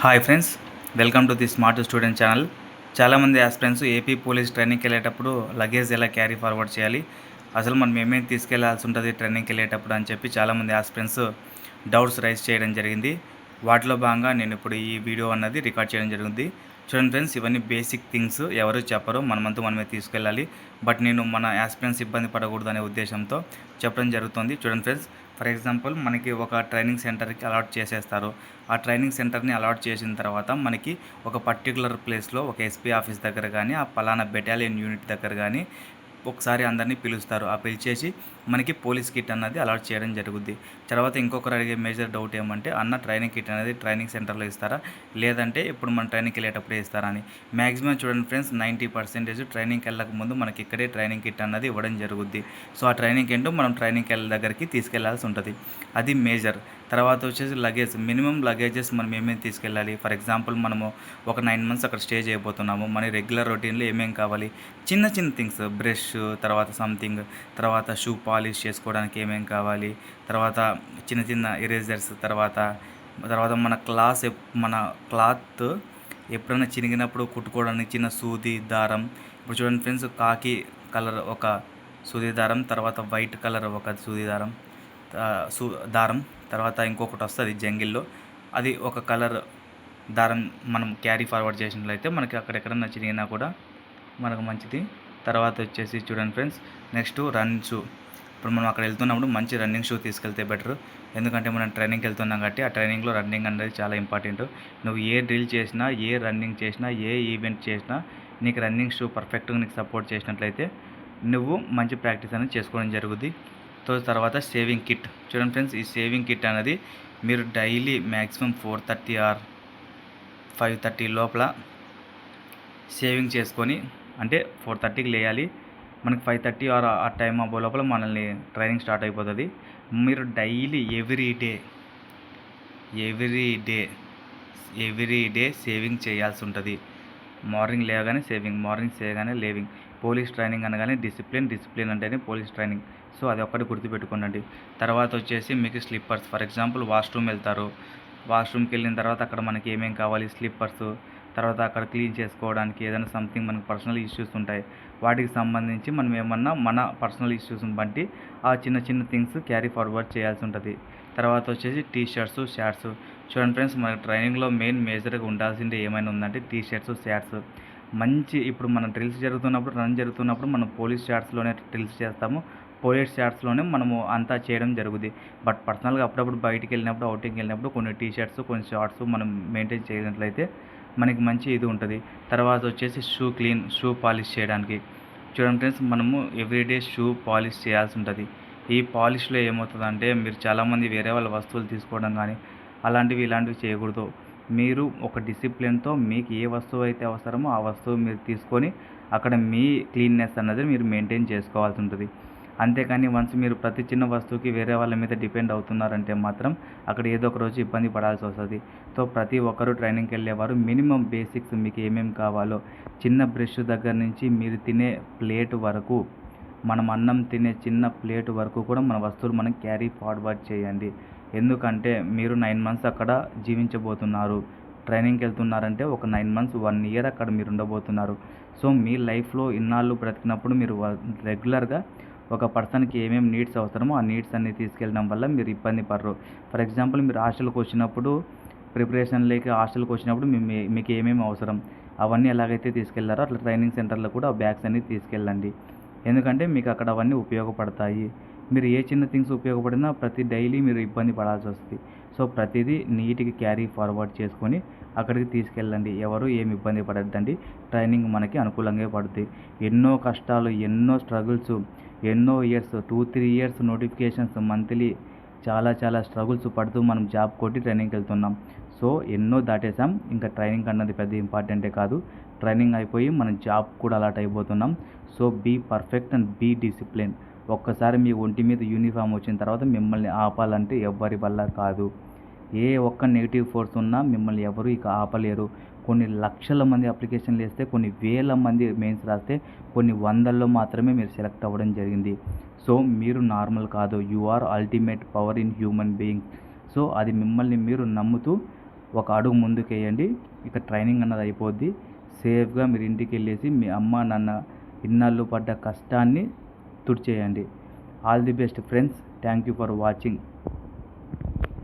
Hi friends, welcome to the smart student channel. చాలామంది aspirants AP police ట్రైనింగ్కి వెళ్ళేటప్పుడు luggage ఎలా క్యారీ ఫార్వర్డ్ చేయాలి, అసలు మనం ఏమేమి తీసుకెళ్లాల్సి ఉంటుంది ట్రైనింగ్కి వెళ్ళేటప్పుడు అని చెప్పి చాలామంది ఆస్పిరెంట్స్ డౌట్స్ రైజ్ చేయడం జరిగింది. వాటిలో భాగంగా నేను ఇప్పుడు ఈ వీడియో అన్నది రికార్డ్ చేయడం జరిగింది. చూడండి ఫ్రెండ్స్, ఇవన్నీ బేసిక్ థింగ్స్ ఎవరు చెప్పరు, మనమంతా మనమే తీసుకెళ్ళాలి. బట్ నేను మన ఆస్పిరెంట్స్ ఇబ్బంది పడకూడదు అనే ఉద్దేశంతో చెప్పడం జరుగుతుంది. చూడండి ఫ్రెండ్స్, ఫర్ ఎగ్జాంపుల్ మనకి ఒక ట్రైనింగ్ సెంటర్కి అలాట్ చేసేస్తారు. ఆ ట్రైనింగ్ సెంటర్ని అలాట్ చేసిన తర్వాత మనకి ఒక పర్టికులర్ ప్లేస్లో ఒక ఎస్పీ ఆఫీస్ దగ్గర కానీ, ఆ పలానా బెటాలియన్ యూనిట్ దగ్గర కానీ ఒకసారి అందరినీ పిలుస్తారు. ఆ పిలిచేసి మనకి పోలీస్ కిట్ అన్నది అలాట్ చేయడం జరుగుద్ది. తర్వాత ఇంకొకరు అడిగే మేజర్ డౌట్ ఏమంటే, అన్న ట్రైనింగ్ కిట్ అనేది ట్రైనింగ్ సెంటర్లో ఇస్తారా, లేదంటే ఇప్పుడు మన ట్రైనింగ్కి వెళ్ళేటప్పుడే ఇస్తారా అని. మ్యాక్సిమం చూడండి ఫ్రెండ్స్, 90% ట్రైనింగ్కి వెళ్ళక ముందు మనకి ఇక్కడే ట్రైనింగ్ కిట్ అన్నది ఇవ్వడం జరుగుద్ది. సో ఆ ట్రైనింగ్ ఏంటో మనం ట్రైనింగ్కి వెళ్ళే దగ్గరికి తీసుకెళ్లాల్సి ఉంటుంది. అది మేజర్. తర్వాత వచ్చేసి లగేజ్, మినిమం లగేజెస్ మనం ఏమేమి తీసుకెళ్ళాలి. ఫర్ ఎగ్జాంపుల్ మనము ఒక 9 months అక్కడ స్టే చేయబోతున్నాము. మన రెగ్యులర్ రొటీన్లో ఏమేమి కావాలి, చిన్న చిన్న థింగ్స్, బ్రష్, తర్వాత సంథింగ్, తర్వాత షూ పాలిష్ చేసుకోవడానికి ఏమేమి కావాలి, తర్వాత చిన్న చిన్న ఎరేజర్స్, తర్వాత మన క్లాత్ ఎప్పుడైనా చినిగినప్పుడు కుట్టుకోవడానికి చిన్న సూది దారం. ఇప్పుడు చూడండి ఫ్రెండ్స్, కాకి కలర్ ఒక సూది దారం, తర్వాత వైట్ కలర్ ఒక సూది దారం, దారం, తర్వాత ఇంకొకటి వస్తుంది జంగిల్లో, అది ఒక కలర్ దారం. మనం క్యారీ ఫార్వర్డ్ చేసినట్లయితే మనకి అక్కడెక్కడన్నా చిరిగినా కూడా మనకు మంచిది. తర్వాత వచ్చేసి చూడండి ఫ్రెండ్స్, నెక్స్ట్ రన్ షూ. ఇప్పుడు మనం అక్కడ వెళ్తున్నప్పుడు మంచి రన్నింగ్ షూ తీసుకెళ్తే బెటర్. ఎందుకంటే మనం ట్రైనింగ్కి వెళ్తున్నాం కాబట్టి ఆ ట్రైనింగ్లో రన్నింగ్ అనేది చాలా ఇంపార్టెంట్. నువ్వు ఏ డ్రిల్ చేసినా, ఏ రన్నింగ్ చేసినా, ఏ ఈవెంట్ చేసినా నీకు రన్నింగ్ షూ పర్ఫెక్ట్గా నీకు సపోర్ట్ చేసినట్లయితే నువ్వు మంచి ప్రాక్టీస్ అనేది చేసుకోవడం జరుగుద్ది. తర్వాత సేవింగ్ కిట్. చూడండి ఫ్రెండ్స్, ఈ సేవింగ్ కిట్ అనేది మీరు డైలీ మ్యాక్సిమం 4:30 ఆర్ 5:30 లోపల సేవింగ్ చేసుకొని, అంటే 4:30కి లేయాలి, మనకి 5:30 ఆర్ ఆ టైం అవ్వే లోపల మనల్ని ట్రైనింగ్ స్టార్ట్ అయిపోతుంది. మీరు డైలీ ఎవ్రీ డే సేవింగ్ చేయాల్సి ఉంటుంది. మార్నింగ్ చేయగానే లేవింగ్. పోలీస్ ట్రైనింగ్ అనగానే డిసిప్లిన్ అంటేనే పోలీస్ ట్రైనింగ్. సో అది ఒక్కటి గుర్తుపెట్టుకోండి. తర్వాత వచ్చేసి మీకు స్లిప్పర్స్. ఫర్ ఎగ్జాంపుల్ వాష్రూమ్ వెళ్తారు, వాష్రూమ్కి వెళ్ళిన తర్వాత అక్కడ మనకి ఏమేమి కావాలి, స్లిప్పర్స్, తర్వాత అక్కడ క్లీన్ చేసుకోవడానికి ఏదైనా సంథింగ్ మనకు పర్సనల్ ఇష్యూస్ ఉంటాయి, వాటికి సంబంధించి మనం ఏమన్నా మన పర్సనల్ ఇష్యూస్ని బట్టి ఆ చిన్న చిన్న థింగ్స్ క్యారీ ఫార్వర్డ్ చేయాల్సి ఉంటుంది. తర్వాత వచ్చేసి టీ షర్ట్స్, షార్ట్స్. చూడండి ఫ్రెండ్స్, మన ట్రైనింగ్లో మేజర్గా ఉండాల్సిందే ఏమైనా ఉందంటే టీ షర్ట్స్, షార్ట్స్. మంచి ఇప్పుడు మన డ్రిల్స్ రన్ జరుగుతున్నప్పుడు మనం పోలీస్ షార్ట్స్లోనే డ్రిల్స్ చేస్తాము, పోలీస్ షార్ట్స్లోనే మనము అంతా చేయడం జరుగుద్ది. బట్ పర్సనల్గా అప్పుడప్పుడు బయటికి వెళ్ళినప్పుడు, అవుటింగ్కి వెళ్ళినప్పుడు కొన్ని టీ షర్ట్స్, కొన్ని షార్ట్స్ మనం మెయింటైన్ చేయనట్లయితే మనకి మంచి ఇది ఉంటుంది. తర్వాత వచ్చేసి షూ పాలిష్ చేయడానికి. చూడండి ఫ్రెండ్స్, మనము ఎవ్రీడే షూ పాలిష్ చేయాల్సి ఉంటుంది. ఈ పాలిష్లో ఏమవుతుందంటే, మీరు చాలామంది వేరే వాళ్ళ వస్తువులు తీసుకోవడం కానీ ఇలాంటివి చేయకూడదు. మీరు ఒక డిసిప్లిన్తో మీకు ఏ వస్తువు అయితే అవసరమో ఆ వస్తువు మీరు తీసుకొని అక్కడ మీ క్లీన్నెస్ అన్నది మీరు మెయింటైన్ చేసుకోవాల్సి ఉంటుంది. అంతేకాని వన్స్ మీరు ప్రతి చిన్న వస్తువుకి వేరే వాళ్ళ మీద డిపెండ్ అవుతున్నారంటే మాత్రం అక్కడ ఏదో ఒక రోజు ఇబ్బంది పడాల్సి వస్తుంది. సో ప్రతి ఒక్కరూ ట్రైనింగ్కి వెళ్ళేవారు మినిమం బేసిక్స్ మీకు ఏమేమి కావాలో, చిన్న బ్రష్ దగ్గర నుంచి మీరు తినే ప్లేట్ వరకు, మనం అన్నం తినే చిన్న ప్లేట్ వరకు కూడా మన వస్తువులు మనం క్యారీ ఫార్వర్డ్ చేయండి. ఎందుకంటే మీరు 9 months అక్కడ జీవించబోతున్నారు. ట్రైనింగ్కి వెళ్తున్నారంటే ఒక 9 months 1 year అక్కడ మీరు ఉండబోతున్నారు. సో మీ లైఫ్లో ఇన్నాళ్ళు బ్రతికినప్పుడు మీరు రెగ్యులర్గా ఒక పర్సన్కి ఏమేమి నీడ్స్ అవసరమో ఆ నీడ్స్ అన్నీ తీసుకెళ్ళడం వల్ల మీరు ఇబ్బంది పడరు. ఫర్ ఎగ్జాంపుల్, మీరు హాస్టల్కి వచ్చినప్పుడు హాస్టల్కి వచ్చినప్పుడు మీకు ఏమేమి అవసరం అవన్నీ ఎలాగైతే తీసుకెళ్లారో అట్లా ట్రైనింగ్ సెంటర్లో కూడా ఆ బ్యాగ్స్ అన్నీ తీసుకెళ్ళండి. ఎందుకంటే మీకు అక్కడ అవన్నీ ఉపయోగపడతాయి. మీరు ఏ చిన్న థింగ్స్ ఉపయోగపడినా ప్రతి డైలీ మీరు ఇబ్బంది పడాల్సి వస్తుంది. సో ప్రతిదీ నీట్గా క్యారీ ఫార్వర్డ్ చేసుకొని అక్కడికి తీసుకెళ్ళండి. ఎవరు ఏమి ఇబ్బంది పడద్దండి. ట్రైనింగ్ మనకి అనుకూలంగా పడుతుంది. ఎన్నో కష్టాలు, ఎన్నో స్ట్రగుల్స్, ఎన్నో ఇయర్స్, 2-3 years నోటిఫికేషన్స్ మంత్లీ, చాలా స్ట్రగుల్స్ పడుతూ మనం జాబ్ కొట్టి ట్రైనింగ్కి వెళ్తున్నాం. సో ఎన్నో దాటేసాం. ఇంకా ట్రైనింగ్ అన్నది పెద్ద ఇంపార్టెంటే కాదు. ట్రైనింగ్ అయిపోయి మనం జాబ్ కూడా అలాట్ అయిపోతున్నాం. So be perfect and be discipline. ఒక్కసారి మీ ఒంటి మీద యూనిఫామ్ వచ్చిన తర్వాత మిమ్మల్ని ఆపాలంటే ఎవ్వరి వల్ల కాదు. ఏ ఒక్క నెగిటివ్ ఫోర్స్ ఉన్నా మిమ్మల్ని ఎవరు ఇక ఆపలేరు. కొన్ని లక్షల మంది అప్లికేషన్లు వేస్తే, కొన్ని వేల మంది మెయిన్స్ రాస్తే, కొన్ని వందల్లో మాత్రమే మీరు సెలెక్ట్ అవ్వడం జరిగింది. సో మీరు నార్మల్ కాదు. You are ultimate power in human being. So అది మిమ్మల్ని మీరు నమ్ముతూ ఒక అడుగు ముందుకు వేయండి. ఇక ట్రైనింగ్ అన్నది అయిపోద్ది. సేఫ్గా మీరు ఇంటికి వెళ్ళేసి మీ అమ్మ నాన్న ఇన్నాళ్ళు పడ్డ కష్టాన్ని తుడిచేయండి. All the best friends. Thank you for watching.